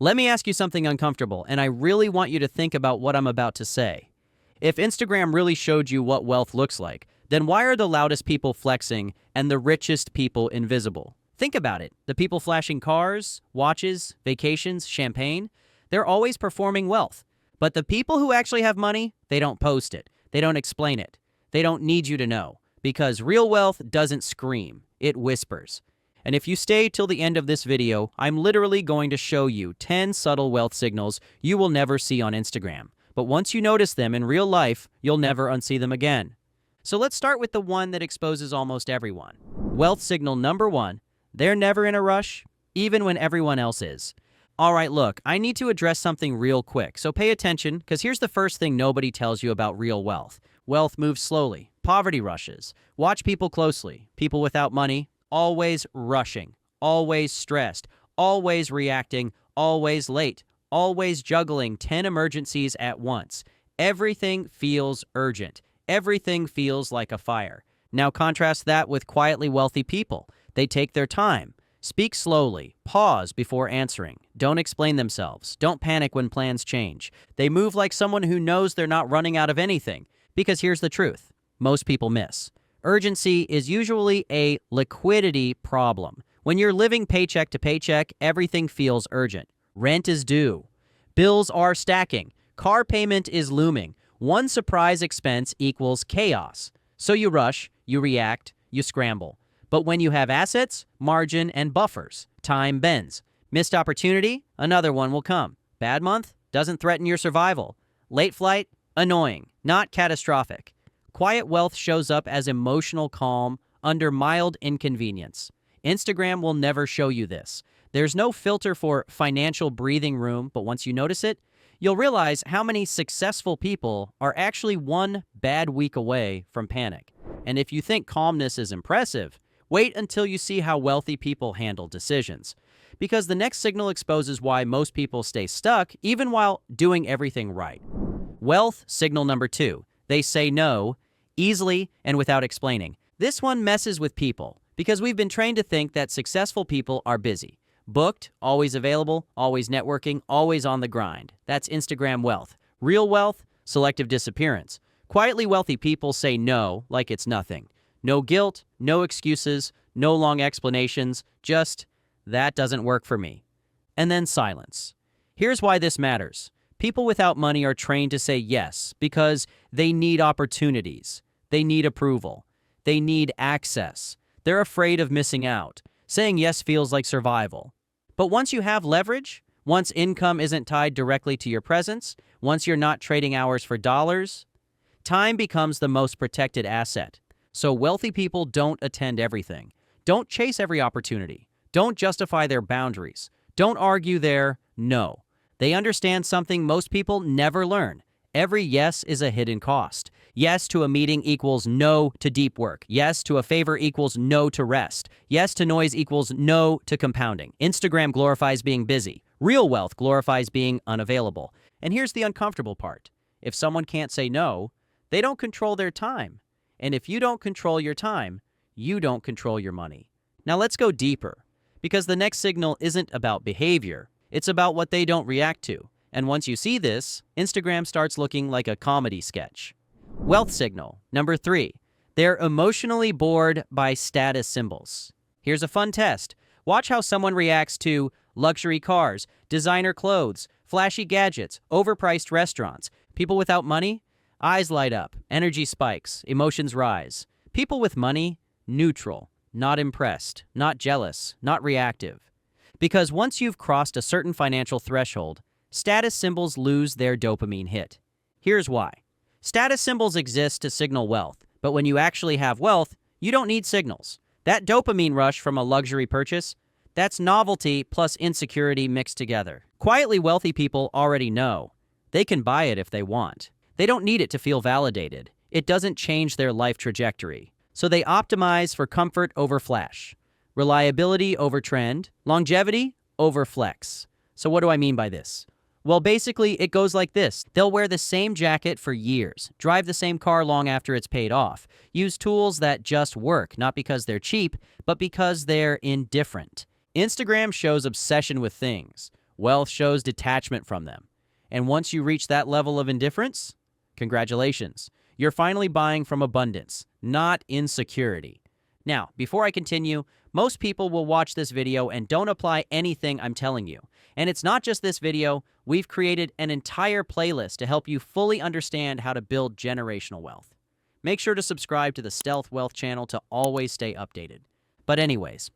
Let me ask you something uncomfortable, and I really want you to think about what I'm about to say. If Instagram really showed you what wealth looks like, then why are the loudest people flexing and the richest people invisible? Think about it. The people flashing cars, watches, vacations, champagne, they're always performing wealth. But the people who actually have money, they don't post it. They don't explain it. They don't need you to know. Because real wealth doesn't scream, it whispers. And if you stay till the end of this video, I'm literally going to show you 10 subtle wealth signals you will never see on Instagram. But once you notice them in real life, you'll never unsee them again. So let's start with the one that exposes almost everyone. Wealth signal number 1, they're never in a rush, even when everyone else is. All right, look, I need to address something real quick, so pay attention, because here's the first thing nobody tells you about real wealth. Wealth moves slowly. Poverty rushes. Watch people closely. People without money, always rushing, always stressed, always reacting, always late, always juggling 10 emergencies at once. Everything feels urgent. Everything feels like a fire. Now contrast that with quietly wealthy people. They take their time. Speak slowly. Pause before answering. Don't explain themselves. Don't panic when plans change. They move like someone who knows they're not running out of anything. Because here's the truth. Most people miss. Urgency is usually a liquidity problem. When you're living paycheck to paycheck, everything feels urgent. Rent is due. Bills are stacking. Car payment is looming. One surprise expense equals chaos. So you rush, you react, you scramble. But when you have assets, margin, and buffers, time bends. Missed opportunity? Another one will come. Bad month? Doesn't threaten your survival. Late flight? Annoying, not catastrophic. Quiet wealth shows up as emotional calm under mild inconvenience. Instagram will never show you this. There's no filter for financial breathing room, but once you notice it, you'll realize how many successful people are actually one bad week away from panic. And if you think calmness is impressive, wait until you see how wealthy people handle decisions. Because the next signal exposes why most people stay stuck even while doing everything right. Wealth signal number 2. They say no easily and without explaining. This one messes with people because we've been trained to think that successful people are busy. Booked, always available, always networking, always on the grind. That's Instagram wealth. Real wealth, selective disappearance. Quietly wealthy people say no like it's nothing. No guilt, no excuses, no long explanations, just, that doesn't work for me. And then silence. Here's why this matters. People without money are trained to say yes because they need opportunities. They need approval. They need access. They're afraid of missing out. Saying yes feels like survival. But once you have leverage, once income isn't tied directly to your presence, once you're not trading hours for dollars, time becomes the most protected asset. So wealthy people don't attend everything. Don't chase every opportunity. Don't justify their boundaries. Don't argue their no. They understand something most people never learn. Every yes is a hidden cost. Yes to a meeting equals no to deep work. Yes to a favor equals no to rest. Yes to noise equals no to compounding. Instagram glorifies being busy. Real wealth glorifies being unavailable. And here's the uncomfortable part. If someone can't say no, they don't control their time. And if you don't control your time, you don't control your money. Now let's go deeper, because the next signal isn't about behavior. It's about what they don't react to. And once you see this, Instagram starts looking like a comedy sketch. Wealth signal number 3. They're emotionally bored by status symbols. Here's a fun test. Watch how someone reacts to luxury cars, designer clothes, flashy gadgets, overpriced restaurants. People without money? Eyes light up, energy spikes, emotions rise. People with money? Neutral, not impressed, not jealous, not reactive. Because once you've crossed a certain financial threshold, status symbols lose their dopamine hit. Here's why. Status symbols exist to signal wealth, but when you actually have wealth, you don't need signals. That dopamine rush from a luxury purchase, that's novelty plus insecurity mixed together. Quietly wealthy people already know. They can buy it if they want. They don't need it to feel validated. It doesn't change their life trajectory. So they optimize for comfort over flash, reliability over trend, longevity over flex. So what do I mean by this? Well, basically, it goes like this. They'll wear the same jacket for years, drive the same car long after it's paid off, use tools that just work, not because they're cheap, but because they're indifferent. Instagram shows obsession with things. Wealth shows detachment from them. And once you reach that level of indifference, congratulations. You're finally buying from abundance, not insecurity. Now, before I continue, most people will watch this video and don't apply anything I'm telling you. And it's not just this video, we've created an entire playlist to help you fully understand how to build generational wealth. Make sure to subscribe to the Stealth Wealth channel to always stay updated. But anyways,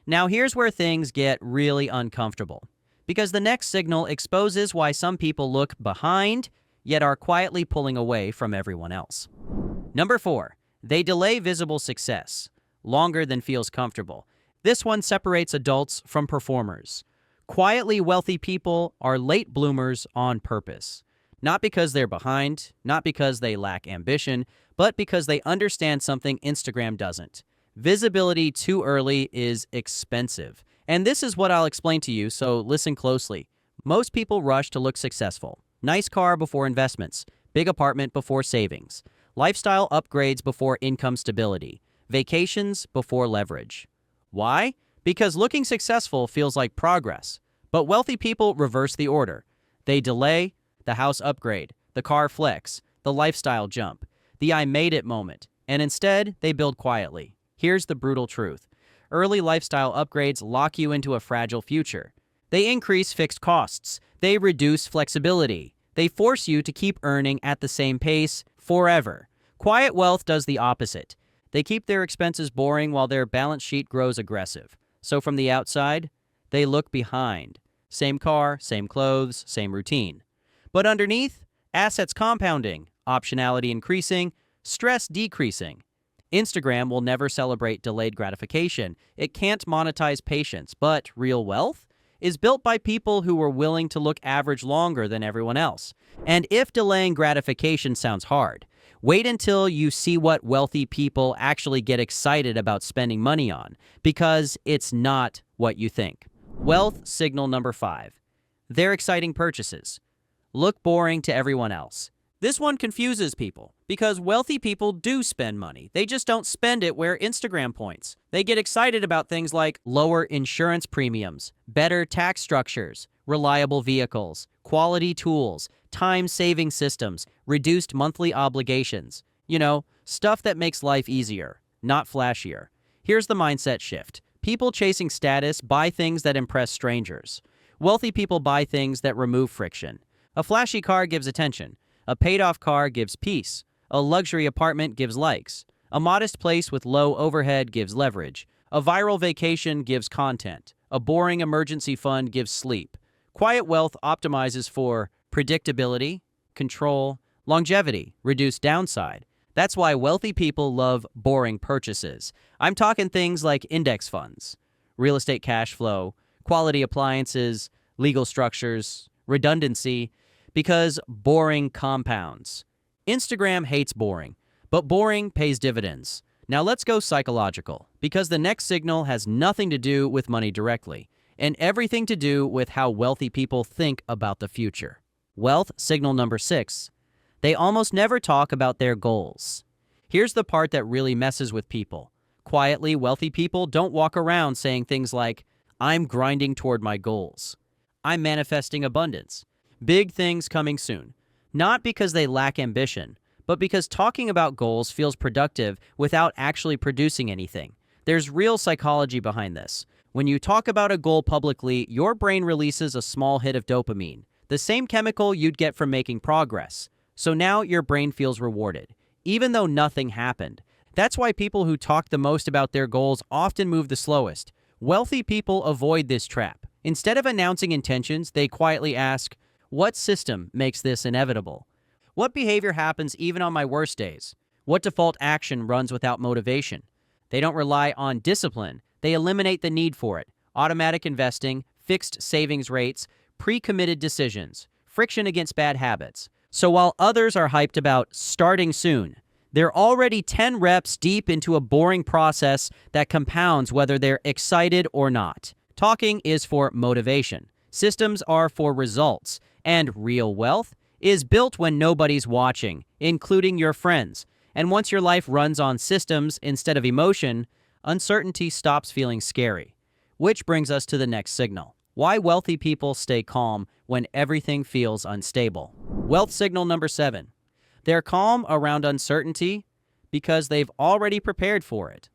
now here's where things get really uncomfortable. Because the next signal exposes why some people look behind, yet are quietly pulling away from everyone else. Number 4, they delay visible success longer than feels comfortable. This one separates adults from performers. Quietly wealthy people are late bloomers on purpose. Not because they're behind, not because they lack ambition, but because they understand something Instagram doesn't. Visibility too early is expensive. And this is what I'll explain to you, so listen closely. Most people rush to look successful. Nice car before investments, big apartment before savings, lifestyle upgrades before income stability, vacations before leverage. Why? Because looking successful feels like progress. But wealthy people reverse the order. They delay the house upgrade, the car flex, the lifestyle jump, the I made it moment, and instead they build quietly. Here's the brutal truth. Early lifestyle upgrades lock you into a fragile future. They increase fixed costs. They reduce flexibility. They force you to keep earning at the same pace forever. Quiet wealth does the opposite. They keep their expenses boring while their balance sheet grows aggressive. So from the outside, they look behind. Same car, same clothes, same routine. But underneath, assets compounding, optionality increasing, stress decreasing. Instagram will never celebrate delayed gratification. It can't monetize patience, but real wealth is built by people who are willing to look average longer than everyone else. And if delaying gratification sounds hard, wait until you see what wealthy people actually get excited about spending money on, because it's not what you think. Wealth signal number 5. They're exciting purchases. Look boring to everyone else. This one confuses people because wealthy people do spend money. They just don't spend it where Instagram points. They get excited about things like lower insurance premiums, better tax structures, reliable vehicles, quality tools, time-saving systems, reduced monthly obligations. You know, stuff that makes life easier, not flashier. Here's the mindset shift. People chasing status buy things that impress strangers. Wealthy people buy things that remove friction. A flashy car gives attention. A paid-off car gives peace. A luxury apartment gives likes. A modest place with low overhead gives leverage. A viral vacation gives content. A boring emergency fund gives sleep. Quiet wealth optimizes for predictability, control, longevity, reduced downside. That's why wealthy people love boring purchases. I'm talking things like index funds, real estate cash flow, quality appliances, legal structures, redundancy, because boring compounds. Instagram hates boring, but boring pays dividends. Now let's go psychological, because the next signal has nothing to do with money directly, and everything to do with how wealthy people think about the future. Wealth signal number 6. They almost never talk about their goals. Here's the part that really messes with people. Quietly, wealthy people don't walk around saying things like, I'm grinding toward my goals. I'm manifesting abundance. Big things coming soon. Not because they lack ambition, but because talking about goals feels productive without actually producing anything. There's real psychology behind this. When you talk about a goal publicly, your brain releases a small hit of dopamine, the same chemical you'd get from making progress. So now your brain feels rewarded, even though nothing happened. That's why people who talk the most about their goals often move the slowest. Wealthy people avoid this trap. Instead of announcing intentions, they quietly ask, what system makes this inevitable? What behavior happens even on my worst days? What default action runs without motivation? They don't rely on discipline. They eliminate the need for it. Automatic investing, fixed savings rates, pre-committed decisions, friction against bad habits. So while others are hyped about starting soon, they're already 10 reps deep into a boring process that compounds whether they're excited or not. Talking is for motivation. Systems are for results. And real wealth is built when nobody's watching, including your friends. And once your life runs on systems instead of emotion, uncertainty stops feeling scary. Which brings us to the next signal. Why wealthy people stay calm when everything feels unstable. Wealth signal number 7. They're calm around uncertainty because they've already prepared for it.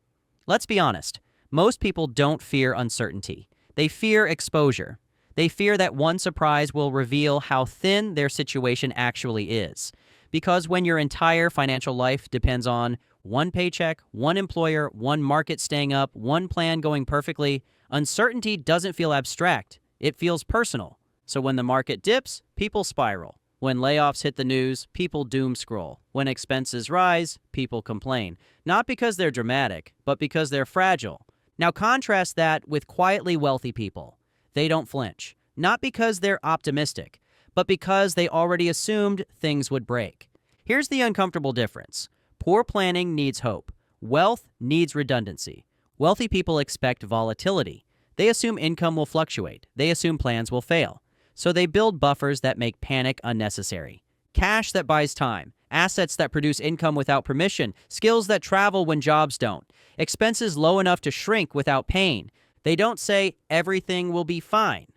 Let's be honest. Most people don't fear uncertainty. They fear exposure. They fear that one surprise will reveal how thin their situation actually is. Because when your entire financial life depends on one paycheck, one employer, one market staying up, one plan going perfectly, uncertainty doesn't feel abstract. It feels personal. So when the market dips, people spiral. When layoffs hit the news, people doom scroll. When expenses rise, people complain. Not because they're dramatic, but because they're fragile. Now contrast that with quietly wealthy people. They don't flinch. Not because they're optimistic, but because they already assumed things would break. Here's the uncomfortable difference. Poor planning needs hope. Wealth needs redundancy. Wealthy people expect volatility. They assume income will fluctuate. They assume plans will fail. So they build buffers that make panic unnecessary. Cash that buys time. Assets that produce income without permission. Skills that travel when jobs don't. Expenses low enough to shrink without pain. They don't say everything will be fine.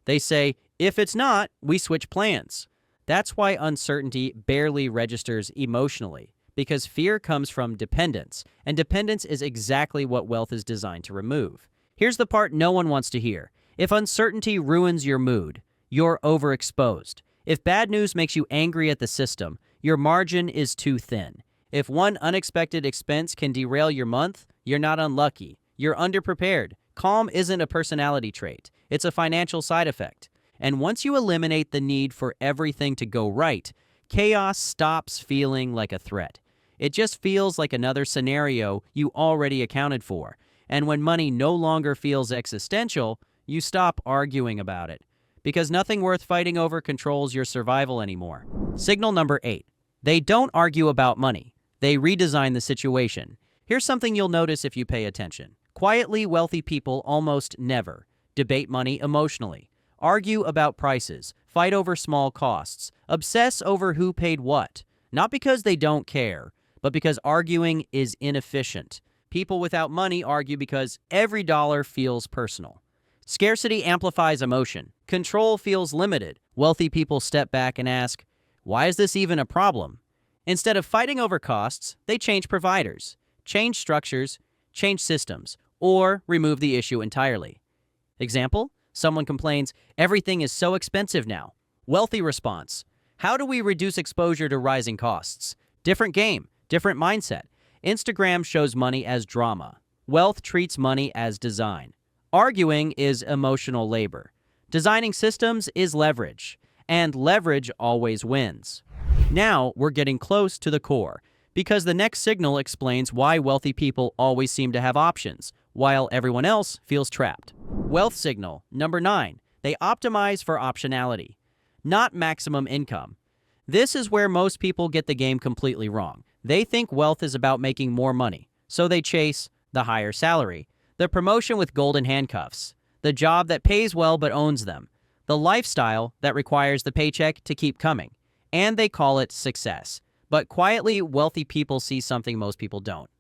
They say, if it's not, we switch plans. That's why uncertainty barely registers emotionally, because fear comes from dependence, and dependence is exactly what wealth is designed to remove. Here's the part no one wants to hear. If uncertainty ruins your mood, you're overexposed. If bad news makes you angry at the system, your margin is too thin. If one unexpected expense can derail your month, you're not unlucky. You're underprepared. Calm isn't a personality trait. It's a financial side effect. And once you eliminate the need for everything to go right, chaos stops feeling like a threat. It just feels like another scenario you already accounted for. And when money no longer feels existential, you stop arguing about it. Because nothing worth fighting over controls your survival anymore. Signal number 8. They don't argue about money. They redesign the situation. Here's something you'll notice if you pay attention. Quietly wealthy people almost never debate money emotionally, argue about prices, fight over small costs, obsess over who paid what. Not because they don't care, but because arguing is inefficient. People without money argue because every dollar feels personal. Scarcity amplifies emotion. Control feels limited. Wealthy people step back and ask, why is this even a problem? Instead of fighting over costs, they change providers, change structures, change systems, or remove the issue entirely. Example, someone complains, everything is so expensive now. Wealthy response, how do we reduce exposure to rising costs? Different game, different mindset. Instagram shows money as drama. Wealth treats money as design. Arguing is emotional labor. Designing systems is leverage, and leverage always wins. Now we're getting close to the core, because the next signal explains why wealthy people always seem to have options, while everyone else feels trapped. Wealth signal number 9. They optimize for optionality, not maximum income. This is where most people get the game completely wrong. They think wealth is about making more money, so they chase the higher salary, the promotion with golden handcuffs, the job that pays well but owns them, the lifestyle that requires the paycheck to keep coming, and they call it success. But quietly, wealthy people see something most people don't.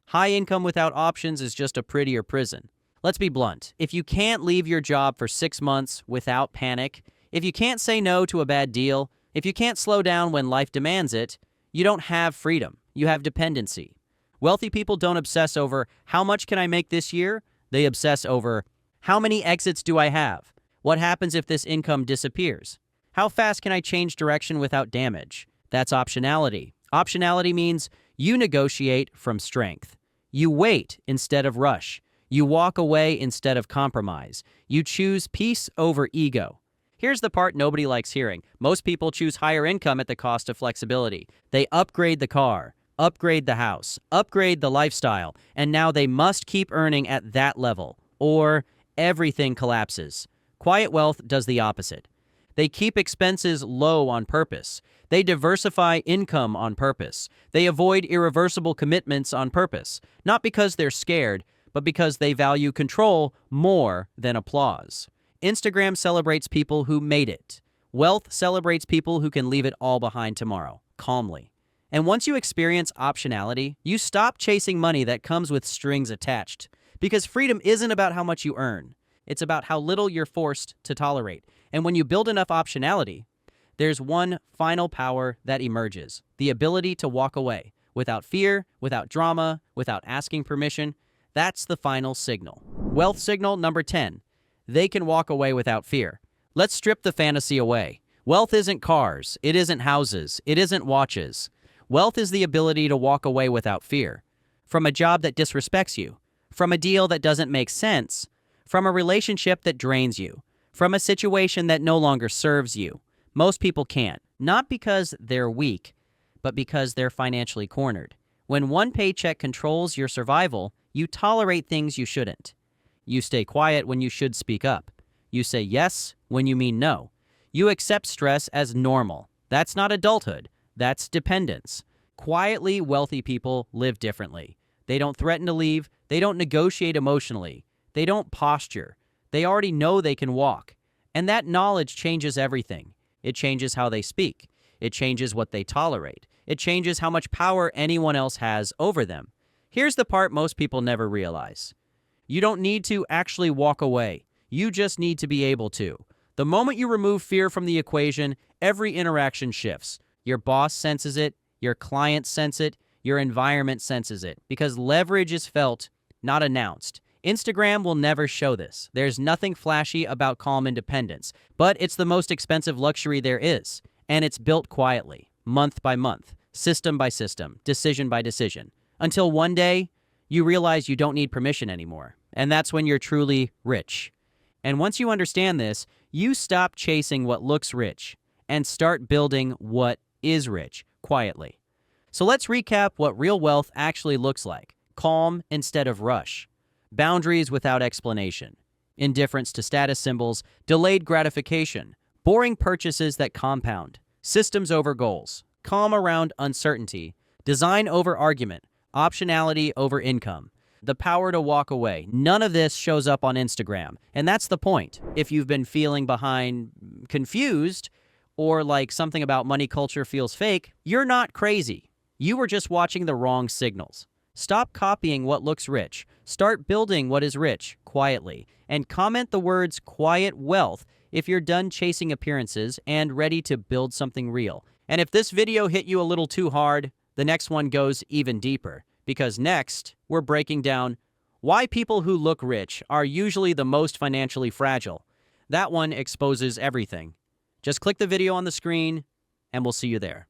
High income without options is just a prettier prison. Let's be blunt. If you can't leave your job for 6 months without panic, if you can't say no to a bad deal, if you can't slow down when life demands it, you don't have freedom. You have dependency. Wealthy people don't obsess over how much can I make this year? They obsess over how many exits do I have? What happens if this income disappears? How fast can I change direction without damage? That's optionality. Optionality means you negotiate from strength. You wait instead of rush. You walk away instead of compromise. You choose peace over ego. Here's the part nobody likes hearing. Most people choose higher income at the cost of flexibility. They upgrade the car, upgrade the house, upgrade the lifestyle, and now they must keep earning at that level, or everything collapses. Quiet wealth does the opposite. They keep expenses low on purpose. They diversify income on purpose. They avoid irreversible commitments on purpose, not because they're scared, but because they value control more than applause. Instagram celebrates people who made it. Wealth celebrates people who can leave it all behind tomorrow, calmly. And once you experience optionality, you stop chasing money that comes with strings attached. Because freedom isn't about how much you earn. It's about how little you're forced to tolerate. And when you build enough optionality, there's one final power that emerges: the ability to walk away without fear, without drama, without asking permission. That's the final signal. Wealth signal number 10. They can walk away without fear. Let's strip the fantasy away. Wealth isn't cars, it isn't houses, it isn't watches. Wealth is the ability to walk away without fear. From a job that disrespects you, from a deal that doesn't make sense, from a relationship that drains you, from a situation that no longer serves you. Most people can't, not because they're weak, but because they're financially cornered. When one paycheck controls your survival, you tolerate things you shouldn't. You stay quiet when you should speak up. You say yes when you mean no. You accept stress as normal. That's not adulthood. That's dependence. Quietly wealthy people live differently. They don't threaten to leave. They don't negotiate emotionally. They don't posture. They already know they can walk. And that knowledge changes everything. It changes how they speak. It changes what they tolerate. It changes how much power anyone else has over them. Here's the part most people never realize. You don't need to actually walk away. You just need to be able to. The moment you remove fear from the equation, every interaction shifts. Your boss senses it, your clients sense it, your environment senses it, because leverage is felt, not announced. Instagram will never show this. There's nothing flashy about calm independence, but it's the most expensive luxury there is, and it's built quietly, month by month, system by system, decision by decision, until one day you realize you don't need permission anymore, and that's when you're truly rich. And once you understand this, you stop chasing what looks rich and start building what is rich quietly. So let's recap what real wealth actually looks like. Calm instead of rush. Boundaries without explanation. Indifference to status symbols. Delayed gratification. Boring purchases that compound. Systems over goals. Calm around uncertainty. Design over argument. Optionality over income. The power to walk away. None of this shows up on Instagram. And that's the point. If you've been feeling behind, confused, or like something about money culture feels fake, you're not crazy. You were just watching the wrong signals. Stop copying what looks rich. Start building what is rich, quietly. And comment the words quiet wealth if you're done chasing appearances and ready to build something real. And if this video hit you a little too hard, the next one goes even deeper. Because next, we're breaking down why people who look rich are usually the most financially fragile. That one exposes everything. Just click the video on the screen, and we'll see you there.